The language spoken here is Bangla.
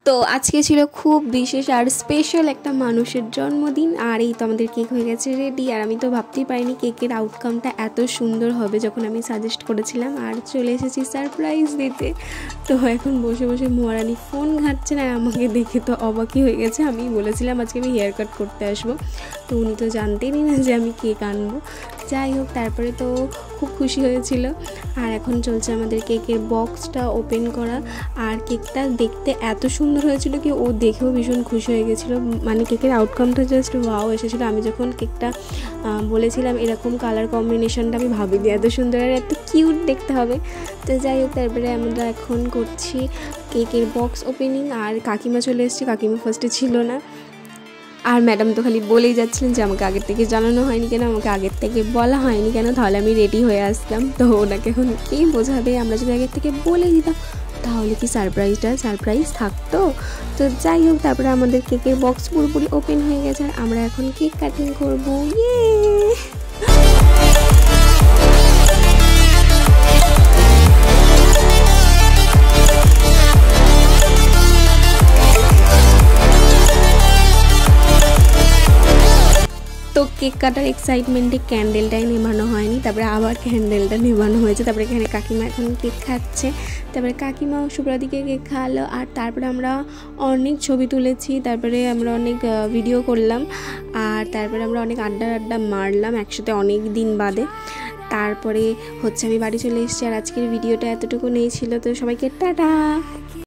তো আজকে ছিল খুব বিশেষ আর স্পেশাল একটা মানুষের জন্মদিন। আর এই তো আমাদের কেক হয়ে গেছে রেডি। আর আমি তো ভাবতেই পারিনি কেকের আউটকামটা এত সুন্দর হবে যখন আমি সাজেস্ট করেছিলাম। আর চলে এসেছি সারপ্রাইজ দিতে। তো এখন বসে বসে মহারানী ফোন ঘাঁটছেন আর আমাকে দেখে তো অবাকই হয়ে গেছে। আমি বলেছিলাম আজকে আমি হেয়ার কাট করতে আসবো, তো উনি তো জানতেনই না যে আমি কেক আনবো। যাই হোক, তারপরে তো খুব খুশি হয়েছিল। আর এখন চলছে আমাদের কেকের বক্সটা ওপেন করা। আর কেকটা দেখতে এত সুন্দর হয়েছিল কি ও দেখেও ভীষণ খুশি হয়ে গেছিলো। মানে কেকের আউটকামটা জাস্ট ওয়াও এসেছিলো। আমি যখন কেকটা বলেছিলাম এরকম কালার কম্বিনেশনটা আমি ভাবিনি এত সুন্দর আর এত কিউট দেখতে হবে। তো যাই হোক, তারপরে আমরা এখন করছি কেকের বক্স ওপেনিং। আর কাকিমা চলে এসেছে, কাকিমা ফার্স্টে ছিল না। আর ম্যাডাম তো খালি বলেই যাচ্ছিলেন যে আমাকে আগের থেকে জানানো হয়নি কেন, আমাকে আগের থেকে বলা হয়নি কেন, তাহলে আমি রেডি হয়ে আসতাম। তো ওনাকে এখন কী বোঝাবে, আমরা যদি আগের থেকে বলে দিতাম তাহলে কি সারপ্রাইজ থাকতো। তো যাই হোক, তারপরে আমাদের কেকের বক্স পুরোপুরি ওপেন হয়ে গেছে আর আমরা এখন কেক কাটিং করবো। তো কেক কাটার এক্সাইটমেন্টে ক্যান্ডেলটাই নেভানো হয়নি, তারপরে আবার ক্যান্ডেলটা নেভানো হয়েছে। তারপরে এখানে কাকিমা এখন কেক খাচ্ছে, তারপরে কাকিমা সুপ্রাদিকে কেক খাওয়ালো। আর তারপরে আমরা অনেক ছবি তুলেছি, তারপরে আমরা অনেক ভিডিও করলাম। আর তারপরে আমরা অনেক আড্ডা মারলাম একসাথে অনেক দিন বাদে। তারপরে হচ্ছে আমি বাড়ি চলে এসেছি। আর আজকের ভিডিওটা এতটুকু নেই ছিল। তো সবাইকে টাটা।